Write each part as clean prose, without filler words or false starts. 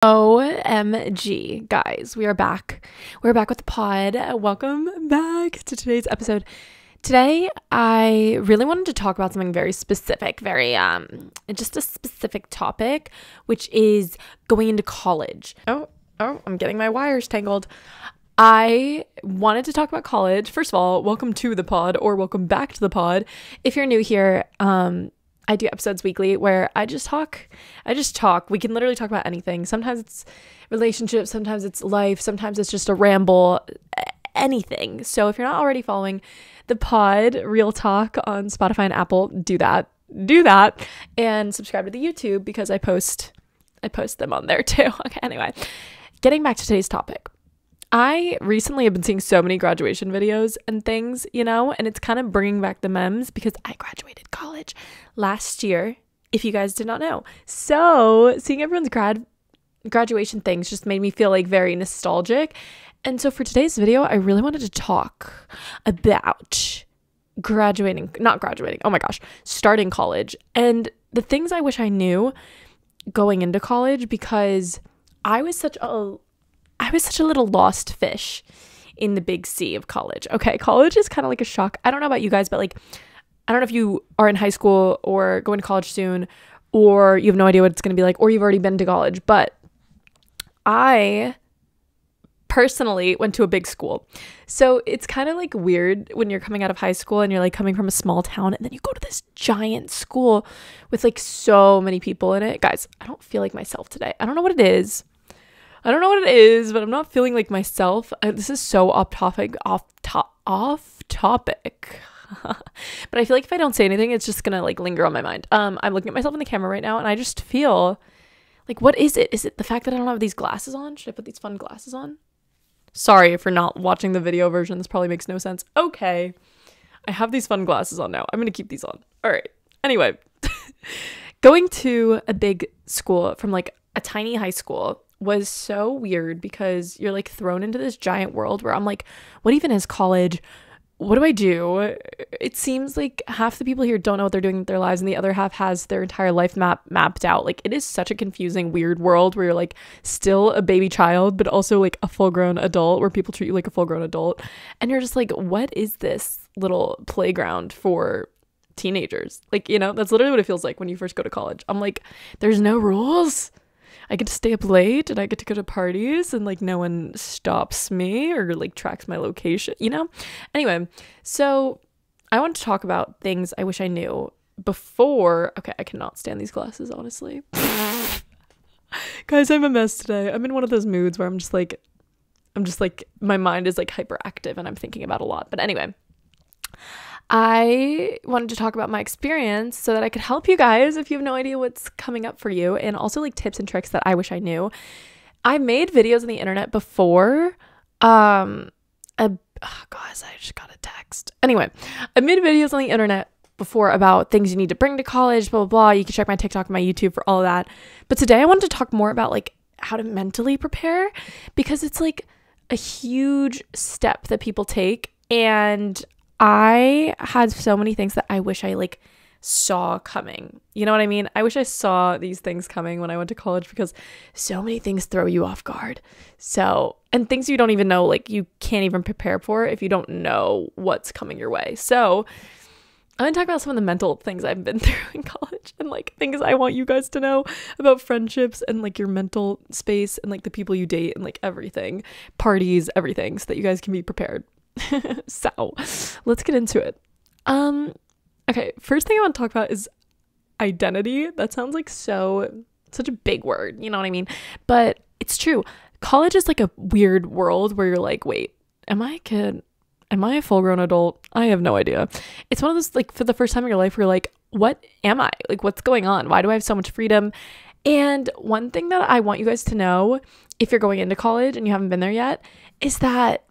OMG, guys, we are back. We're back with the pod. Welcome back to today's episode. Today, I really wanted to talk about something very specific, just a specific topic, which is going into college. Oh, I'm getting my wires tangled. I wanted to talk about college. First of all, welcome to the pod, or welcome back to the pod. If you're new here, I do episodes weekly where I just talk. We can literally talk about anything. Sometimes it's relationships, sometimes it's life, sometimes it's just a ramble, anything. So if you're not already following the pod, Real Talk on Spotify and Apple, do that. And subscribe to the YouTube because I post them on there too. Okay, anyway, getting back to today's topic. I recently have been seeing so many graduation videos and things, and it's kind of bringing back the memes because I graduated college last year, if you guys did not know. So seeing everyone's graduation things just made me feel like very nostalgic. And so for today's video, I really wanted to talk about starting college and the things I wish I knew going into college, because I was such a little lost fish in the big sea of college. Okay, college is kind of like a shock. I don't know about you guys, but like, I don't know if you are in high school or going to college soon, or you have no idea what it's going to be like, or you've already been to college. But I personally went to a big school. So it's kind of like weird when you're coming out of high school and you're like coming from a small town and then you go to this giant school with like so many people in it. Guys, I don't feel like myself today. I don't know what it is, but I'm not feeling like myself. This is so off topic. But I feel like if I don't say anything, it's just gonna like linger on my mind. I'm looking at myself in the camera right now and I just feel like, what is it? Is it the fact that I don't have these glasses on? Should I put these fun glasses on? Sorry for not watching the video version. This probably makes no sense. Okay. I have these fun glasses on now. I'm gonna keep these on. All right. Anyway, going to a big school from like a tiny high school was so weird because you're like thrown into this giant world where I'm like, what even is college? What do I do? It seems like half the people here don't know what they're doing with their lives and the other half has their entire life mapped out. Like, it is such a confusing, weird world where you're like still a baby child, but also like a full-grown adult, where people treat you like a full-grown adult. And you're just like, what is this little playground for teenagers? Like, that's literally what it feels like when you first go to college. I'm like, there's no rules. I get to stay up late and I get to go to parties and like no one stops me or like tracks my location, Anyway, so I want to talk about things I wish I knew before. Okay, I cannot stand these glasses, honestly. Guys, I'm a mess today. I'm in one of those moods where I'm just like my mind is like hyperactive and I'm thinking about a lot. But anyway, I wanted to talk about my experience so that I could help you guys if you have no idea what's coming up for you, and also like tips and tricks that I wish I knew. I made videos on the internet before. Guys, I just got a text. Anyway, I made videos on the internet before about things you need to bring to college, blah, blah, blah. You can check my TikTok and my YouTube for all of that. But today I wanted to talk more about like how to mentally prepare, because it's like a huge step that people take, and I had so many things that I wish I like saw coming. You know what I mean? I wish I saw these things coming when I went to college, because so many things throw you off guard. So, and things you don't even know, like you can't even prepare for if you don't know what's coming your way. So I'm gonna talk about some of the mental things I've been through in college, and like things I want you guys to know about friendships and like your mental space and like the people you date and like everything, parties, everything, so that you guys can be prepared. So let's get into it. Okay, first thing I want to talk about is identity. That sounds like such a big word, you know what I mean? But it's true. College is like a weird world where you're like, wait, am I a kid? Am I a full-grown adult? I have no idea. It's one of those, like, for the first time in your life where you're like, what am I? Like, what's going on? Why do I have so much freedom? And one thing that I want you guys to know, if you're going into college and you haven't been there yet, is that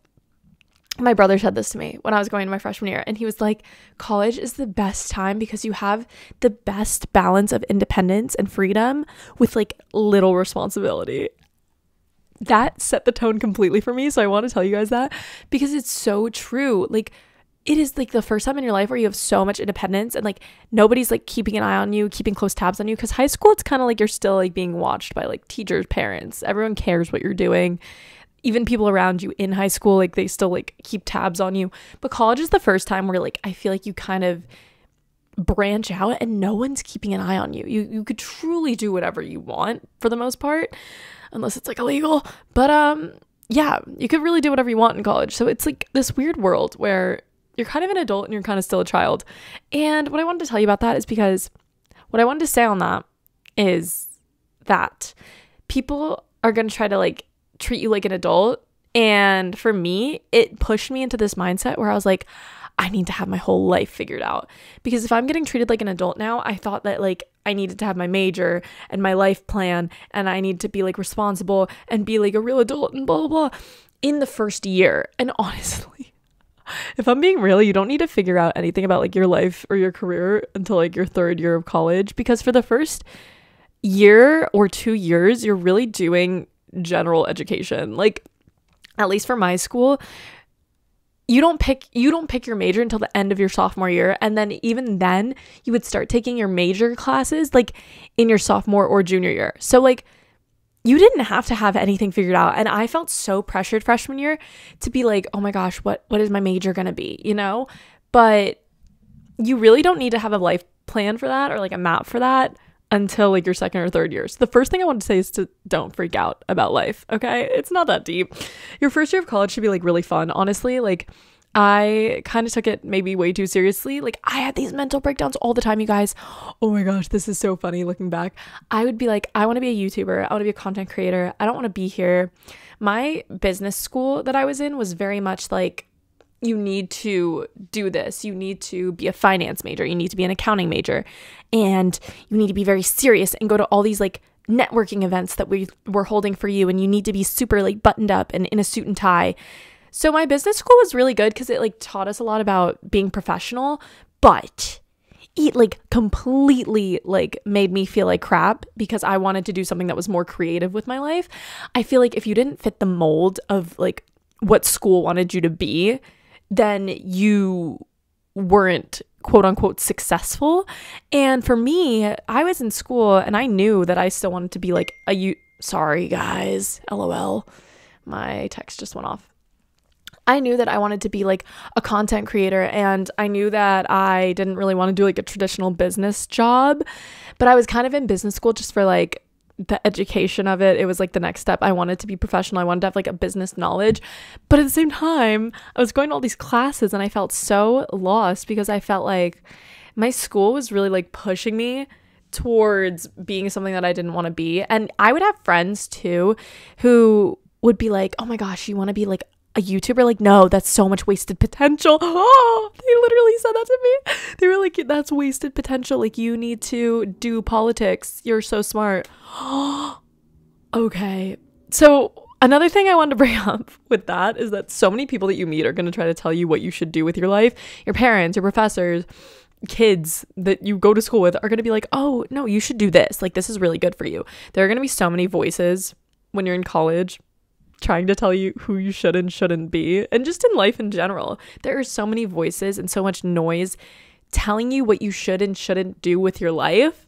my brother said this to me when I was going to my freshman year, and he was like, college is the best time because you have the best balance of independence and freedom with like little responsibility. That set the tone completely for me. So I want to tell you guys that, because it's so true. Like, it is like the first time in your life where you have so much independence and like nobody's like keeping an eye on you, keeping close tabs on you. Because high school, it's kind of like you're still like being watched by like teachers, parents. Everyone cares what you're doing. Even people around you in high school, like they still like keep tabs on you. But college is the first time where like I feel like you kind of branch out and no one's keeping an eye on you. You could truly do whatever you want for the most part, unless it's like illegal. But yeah, you could really do whatever you want in college. So it's like this weird world where you're kind of an adult and you're kind of still a child. And what I wanted to tell you about that is because what I wanted to say on that is that people are going to try to like treat you like an adult. And for me, it pushed me into this mindset where I was like, I need to have my whole life figured out. Because if I'm getting treated like an adult now, I thought that like I needed to have my major and my life plan and I need to be like responsible and be like a real adult and blah, blah, blah in the first year. And honestly, if I'm being real, you don't need to figure out anything about like your life or your career until like your third year of college, because for the first year or 2 years, you're really doing general education. Like at least for my school, you don't pick your major until the end of your sophomore year, and then even then you would start taking your major classes like in your sophomore or junior year. So like you didn't have to have anything figured out. And I felt so pressured freshman year to be like, oh my gosh, what is my major gonna be, you know? But you really don't need to have a life plan for that or like a map for that until like your second or third year. So the first thing I want to say is to don't freak out about life, okay? It's not that deep. Your first year of college should be like really fun, honestly. Like I kind of took it maybe way too seriously. Like I had these mental breakdowns all the time, you guys. Oh my gosh, this is so funny looking back. I would be like, I want to be a YouTuber. I want to be a content creator. I don't want to be here. My business school that I was in was very much like, you need to do this. You need to be a finance major. You need to be an accounting major. And you need to be very serious and go to all these like networking events that we were holding for you. And you need to be super like buttoned up and in a suit and tie. So my business school was really good because it like taught us a lot about being professional, but it like completely like made me feel like crap because I wanted to do something that was more creative with my life. I feel like if you didn't fit the mold of like what school wanted you to be, then you weren't quote unquote successful. And for me, I was in school and I knew that I still wanted to be like sorry guys, LOL, my text just went off. I knew that I wanted to be like a content creator, and I knew that I didn't really want to do like a traditional business job, but I was kind of in business school just for like the education of it. It was like the next step. I wanted to be professional. I wanted to have like a business knowledge, but at the same time I was going to all these classes and I felt so lost because I felt like my school was really like pushing me towards being something that I didn't want to be. And I would have friends too who would be like, oh my gosh, you want to be like a YouTuber? Like, no, that's so much wasted potential. Oh, they literally said that to me. They were like, that's wasted potential. Like, you need to do politics. You're so smart. Okay. So another thing I wanted to bring up with that is that so many people that you meet are going to try to tell you what you should do with your life. Your parents, your professors, kids that you go to school with are going to be like, oh, no, you should do this. Like, this is really good for you. There are going to be so many voices when you're in college trying to tell you who you should and shouldn't be. And just in life in general, there are so many voices and so much noise telling you what you should and shouldn't do with your life.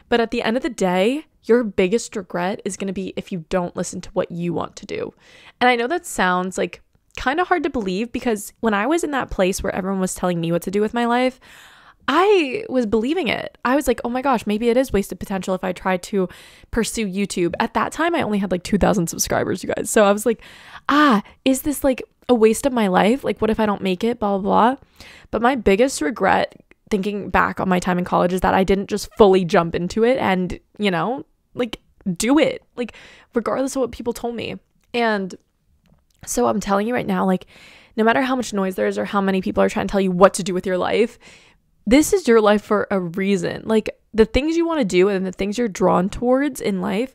But at the end of the day, your biggest regret is going to be if you don't listen to what you want to do. And I know that sounds like kind of hard to believe, because when I was in that place where everyone was telling me what to do with my life, I was believing it. I was like, oh my gosh, maybe it is wasted potential if I try to pursue YouTube. At that time, I only had like 2,000 subscribers, you guys. So I was like, is this like a waste of my life? Like, what if I don't make it? Blah, blah, blah. But my biggest regret thinking back on my time in college is that I didn't just fully jump into it and, you know, like do it, like regardless of what people told me. And so I'm telling you right now, like, no matter how much noise there is or how many people are trying to tell you what to do with your life, this is your life for a reason. Like, the things you want to do and the things you're drawn towards in life,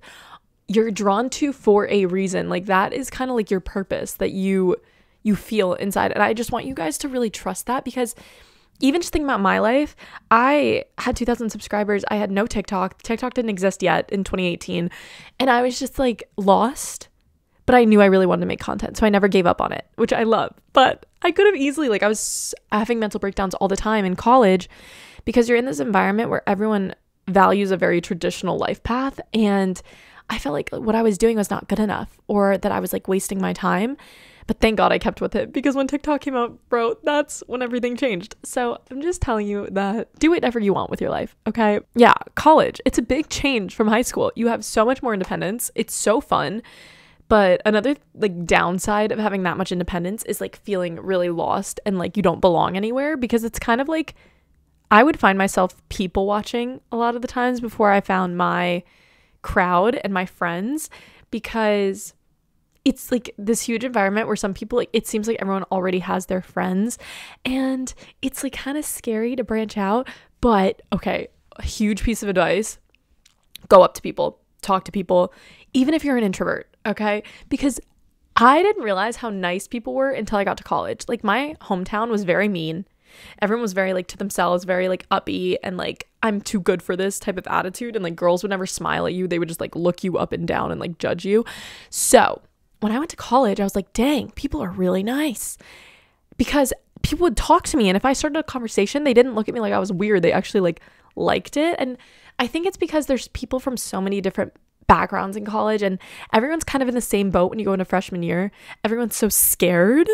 you're drawn to for a reason. Like, that is kind of like your purpose that you feel inside. And I just want you guys to really trust that, because even just thinking about my life, I had 2,000 subscribers. I had no TikTok. TikTok didn't exist yet in 2018. And I was just like lost. but I knew I really wanted to make content. So I never gave up on it, which I love. But I could have easily, like, I was having mental breakdowns all the time in college because you're in this environment where everyone values a very traditional life path. And I felt like what I was doing was not good enough, or that I was like wasting my time. But thank God I kept with it, because when TikTok came out, bro, that's when everything changed. So I'm just telling you that do whatever you want with your life, okay? Yeah, college, it's a big change from high school. You have so much more independence. It's so fun. But another like downside of having that much independence is like feeling really lost and like you don't belong anywhere, because it's kind of like I would find myself people watching a lot of the times before I found my crowd and my friends, because it's like this huge environment where some people, like, it seems like everyone already has their friends, and it's like kind of scary to branch out. But okay, a huge piece of advice: go up to people, talk to people, even if you're an introvert, okay? Because I didn't realize how nice people were until I got to college. Like, my hometown was very mean. Everyone was very like to themselves, very like uppy, and like I'm too good for this type of attitude. And like girls would never smile at you. They would just like look you up and down and like judge you. So when I went to college, I was like, dang, people are really nice, because people would talk to me, and if I started a conversation, they didn't look at me like I was weird. They actually like liked it. And I think it's because there's people from so many different backgrounds in college, and everyone's kind of in the same boat when you go into freshman year. Everyone's so scared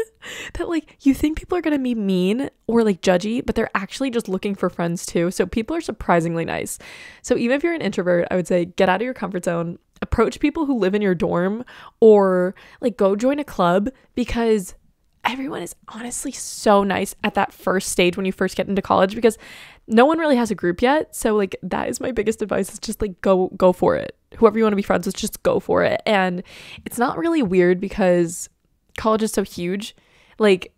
that like you think people are going to be mean or like judgy, but they're actually just looking for friends too. So people are surprisingly nice. So even if you're an introvert, I would say get out of your comfort zone, approach people who live in your dorm, or like go join a club, because everyone is honestly so nice at that first stage when you first get into college, because no one really has a group yet. So like that is my biggest advice, is just like go for it. Whoever you want to be friends with, just go for it. And it's not really weird because college is so huge. Like,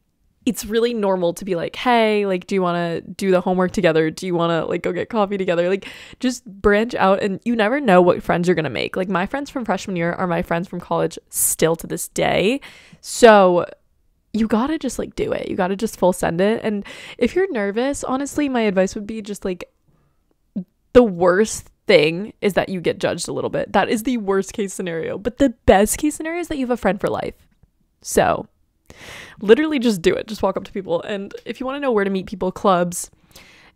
it's really normal to be like, hey, like, do you want to do the homework together? Do you want to like go get coffee together? Like, just branch out, and you never know what friends you're going to make. Like, my friends from freshman year are my friends from college still to this day. So you gotta just like do it. You gotta just full send it. And if you're nervous, honestly, my advice would be just like, the worst thing is that you get judged a little bit. That is the worst case scenario. But the best case scenario is that you have a friend for life. So literally just do it. Just walk up to people. And if you want to know where to meet people, clubs,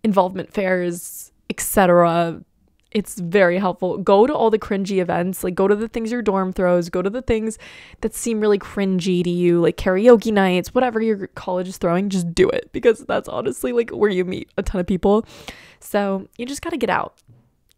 involvement fairs, etc., it's very helpful. Go to all the cringy events. Like, go to the things your dorm throws. Go to the things that seem really cringy to you, like karaoke nights, whatever your college is throwing. Just do it, because that's honestly like where you meet a ton of people. So you just got to get out.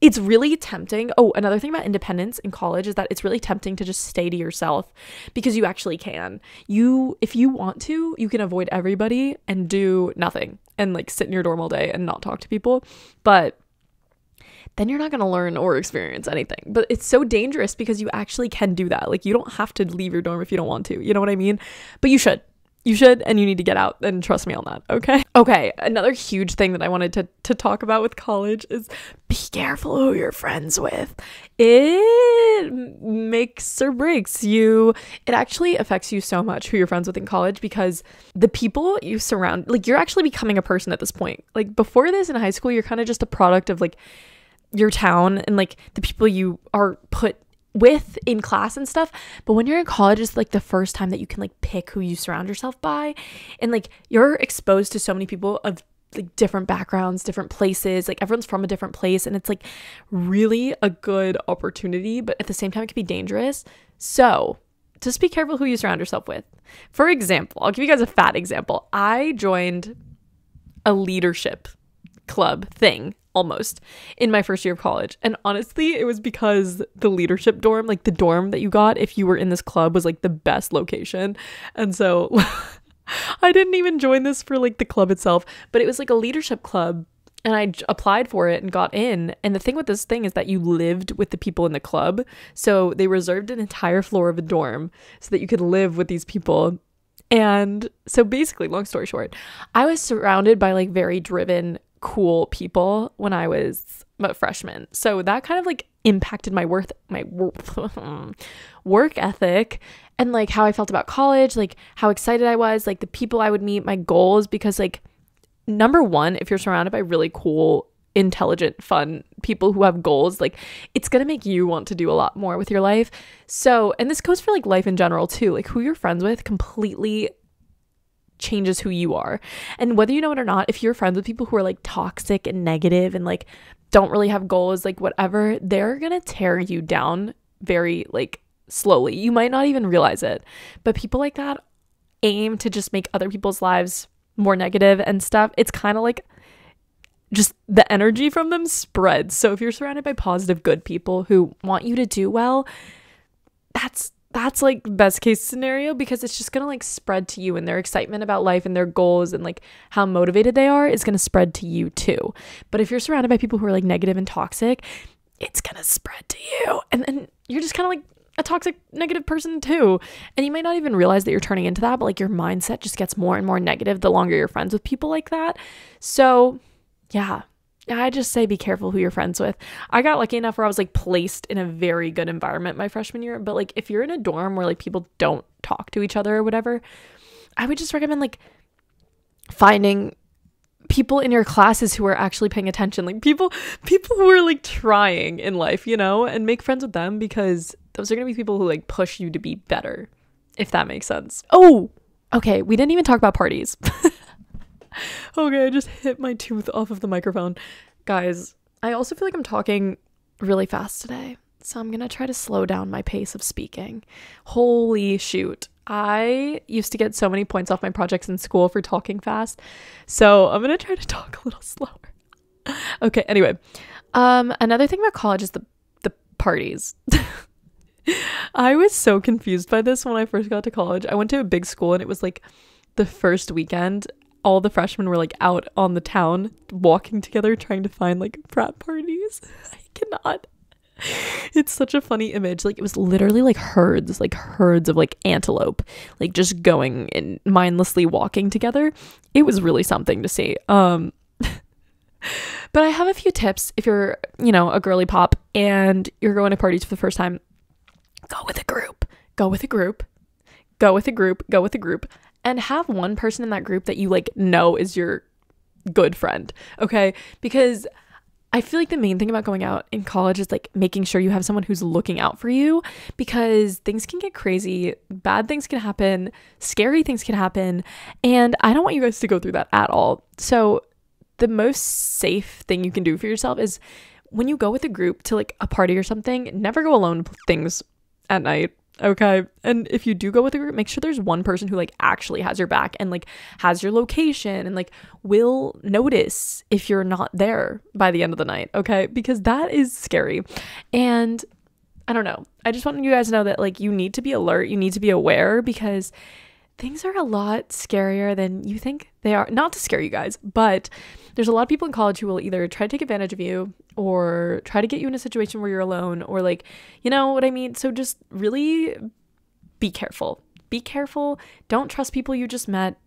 It's really tempting. Oh, another thing about independence in college is that it's really tempting to just stay to yourself, because you actually can. If you want to, you can avoid everybody and do nothing and like sit in your dorm all day and not talk to people. But then you're not going to learn or experience anything. But it's so dangerous, because you actually can do that. Like, you don't have to leave your dorm if you don't want to. You know what I mean? But you should. You should, and you need to get out, and trust me on that, okay? Okay, another huge thing that I wanted to talk about with college is be careful who you're friends with. It makes or breaks you. It actually affects you so much who you're friends with in college, because the people you surround, like, you're actually becoming a person at this point. Like, before this in high school, you're kind of just a product of like your town and like the people you are put with in class and stuff. But when you're in college, it's like the first time that you can like pick who you surround yourself by, and like you're exposed to so many people of like different backgrounds, different places, like everyone's from a different place, and it's like really a good opportunity, but at the same time it can be dangerous. So just be careful who you surround yourself with. For example, I'll give you guys a fat example. I joined a leadership club thing almost in my first year of college, and honestly it was because the leadership dorm, like the dorm that you got if you were in this club, was like the best location. And so I didn't even join this for like the club itself, but it was like a leadership club, and I applied for it and got in. And the thing with this thing is that you lived with the people in the club, so they reserved an entire floor of a dorm so that you could live with these people. And so basically, long story short, I was surrounded by like very driven, cool people when I was a freshman. So that kind of like impacted my work ethic, and like how I felt about college, like how excited I was, like the people I would meet, my goals. Because like, number one, if you're surrounded by really cool, intelligent, fun people who have goals, like it's gonna make you want to do a lot more with your life. So, and this goes for like life in general too, like who you're friends with completely changes who you are. And whether you know it or not, if you're friends with people who are like toxic and negative and like don't really have goals, like whatever, they're gonna tear you down very like slowly. You might not even realize it, but people like that aim to just make other people's lives more negative and stuff. It's kind of like just the energy from them spreads. So if you're surrounded by positive, good people who want you to do well, that's like best case scenario, because it's just gonna like spread to you, and their excitement about life and their goals and like how motivated they are is gonna spread to you too. But if you're surrounded by people who are like negative and toxic, it's gonna spread to you, and then you're just kind of like a toxic, negative person too. And you might not even realize that you're turning into that, but like your mindset just gets more and more negative the longer you're friends with people like that. So yeah, I just say be careful who you're friends with. I got lucky enough where I was like placed in a very good environment my freshman year, but like if you're in a dorm where like people don't talk to each other or whatever, I would just recommend like finding people in your classes who are actually paying attention, like people who are like trying in life, you know, and make friends with them, because those are gonna be people who like push you to be better, if that makes sense. Oh, okay, we didn't even talk about parties. Okay, I just hit my tooth off of the microphone. Guys, I also feel like I'm talking really fast today, so I'm gonna try to slow down my pace of speaking. Holy shoot. I used to get so many points off my projects in school for talking fast, so I'm gonna try to talk a little slower. Okay, anyway. Another thing about college is the parties. I was so confused by this when I first got to college. I went to a big school, and it was like the first weekend all the freshmen were like out on the town walking together trying to find like frat parties. I cannot. It's such a funny image. Like it was literally like herds of like antelope, like just going and mindlessly walking together. It was really something to see. But I have a few tips if you're, you know, a girly pop and you're going to parties for the first time. Go with a group. And have one person in that group that you like know is your good friend, okay? Because I feel like the main thing about going out in college is like making sure you have someone who's looking out for you, because things can get crazy, bad things can happen, scary things can happen, and I don't want you guys to go through that at all. So the most safe thing you can do for yourself is when you go with a group to like a party or something, never go alone with things at night. Okay. And if you do go with a group, make sure there's one person who like actually has your back and like has your location and like will notice if you're not there by the end of the night. Okay. Because that is scary. And I don't know. I just want you guys to know that like you need to be alert. You need to be aware, because things are a lot scarier than you think they are. Not to scare you guys, but there's a lot of people in college who will either try to take advantage of you or try to get you in a situation where you're alone, or like, you know what I mean? So just really be careful. Be careful. Don't trust people you just met,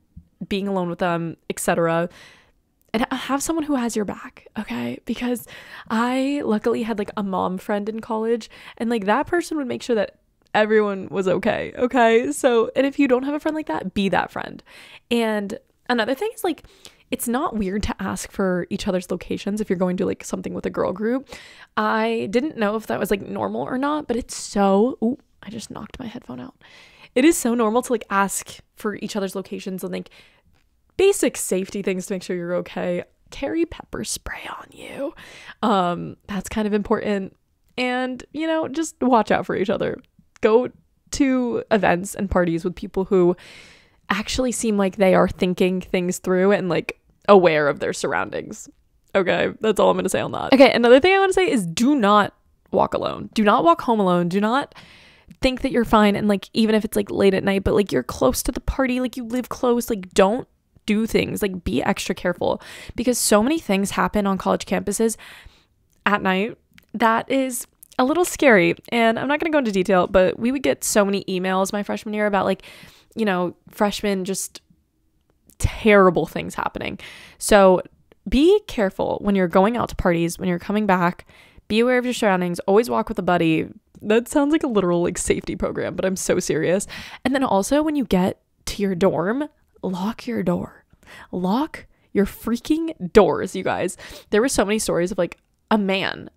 being alone with them, etc. And have someone who has your back, okay? Because I luckily had like a mom friend in college, and like that person would make sure that everyone was okay. So, and if you don't have a friend like that, be that friend. And another thing is like, it's not weird to ask for each other's locations if you're going to like something with a girl group. I didn't know if that was like normal or not, but it's so, ooh, I just knocked my headphone out. It is so normal to like ask for each other's locations and like basic safety things to make sure you're okay. Carry pepper spray on you. That's kind of important. And, you know, just watch out for each other. Go to events and parties with people who actually seem like they are thinking things through and like aware of their surroundings. Okay, that's all I'm gonna say on that. Okay, another thing I want to say is do not walk alone. Do not walk home alone. Do not think that you're fine, and like even if it's like late at night, but like you're close to the party, like you live close, like don't do things, like be extra careful, because so many things happen on college campuses at night that is a little scary. And I'm not going to go into detail, but we would get so many emails my freshman year about like, you know, freshmen, just terrible things happening. So be careful when you're going out to parties, when you're coming back, be aware of your surroundings, always walk with a buddy. That sounds like a literal like safety program, but I'm so serious. And then also when you get to your dorm, lock your door. Lock your freaking doors, you guys. There were so many stories of like a man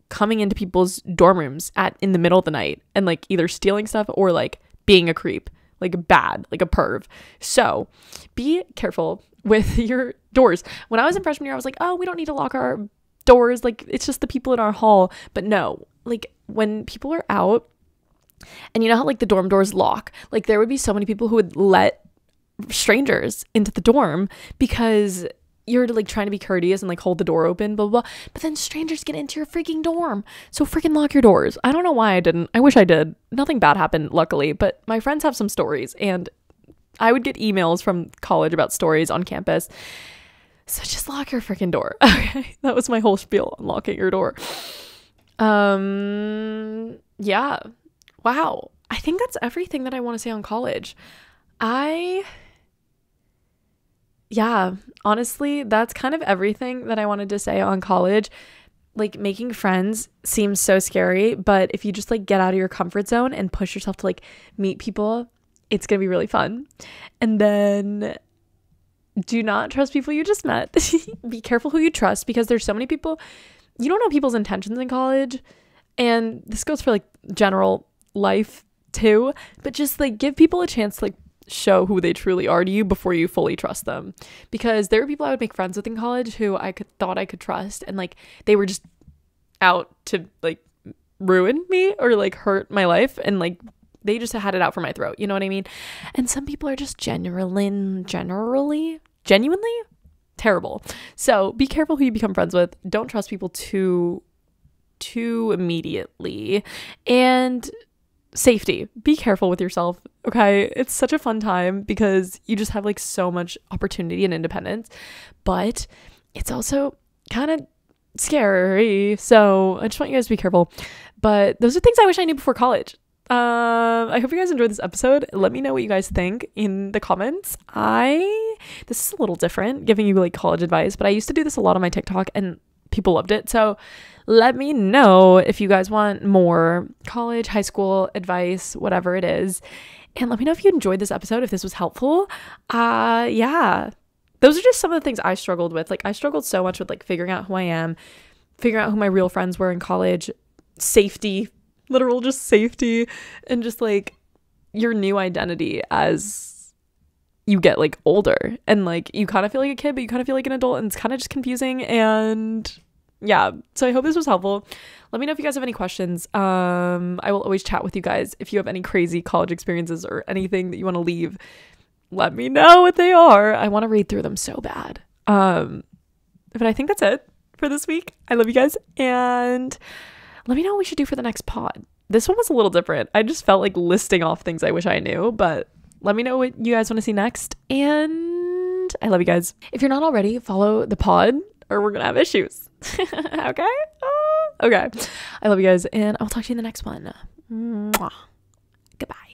coming into people's dorm rooms in the middle of the night and like either stealing stuff or like being a creep, like bad, like a perv. So be careful with your doors. When I was in freshman year, I was like, oh, we don't need to lock our doors. Like, it's just the people in our hall. But no, like when people are out, and you know how like the dorm doors lock, like there would be so many people who would let strangers into the dorm because you're like trying to be courteous and like hold the door open, blah, blah, blah. But then strangers get into your freaking dorm. So freaking lock your doors. I don't know why I didn't. I wish I did. Nothing bad happened, luckily, but my friends have some stories and I would get emails from college about stories on campus. So just lock your freaking door. Okay. That was my whole spiel on locking your door. Yeah. Wow. I think that's everything that I want to say on college. Yeah, honestly, that's kind of everything that I wanted to say on college. Like, making friends seems so scary, but if you just like get out of your comfort zone and push yourself to like meet people, it's gonna be really fun. And then do not trust people you just met. Be careful who you trust, because there's so many people, you don't know people's intentions in college. And this goes for like general life too, but just like give people a chance to like show who they truly are to you before you fully trust them. Because there were people I would make friends with in college who thought I could trust, and like they were just out to like ruin me or like hurt my life, and like they just had it out for my throat, you know what I mean? And some people are just genuinely terrible. So be careful who you become friends with. Don't trust people too immediately. And safety, be careful with yourself. Okay, it's such a fun time because you just have like so much opportunity and independence, but it's also kind of scary. So I just want you guys to be careful. But those are things I wish I knew before college. I hope you guys enjoyed this episode. Let me know what you guys think in the comments. This is a little different, giving you like college advice, but I used to do this a lot on my TikTok and people loved it. So let me know if you guys want more college, high school advice, whatever it is. And let me know if you enjoyed this episode, if this was helpful. Yeah. Those are just some of the things I struggled with. Like, I struggled so much with like figuring out who I am, figuring out who my real friends were in college, safety, literal just safety, and just like your new identity as you get like older. And like you kind of feel like a kid, but you kind of feel like an adult, and it's kind of just confusing. And yeah, so I hope this was helpful. Let me know if you guys have any questions. I will always chat with you guys. If you have any crazy college experiences or anything that you want to leave, let me know what they are. I want to read through them so bad. But I think that's it for this week. I love you guys, and let me know what we should do for the next pod. This one was a little different. I just felt like listing off things I wish I knew, but let me know what you guys want to see next. And I love you guys. If you're not already, follow the pod or we're going to have issues. Okay? Okay. I love you guys, and I'll talk to you in the next one. Mwah.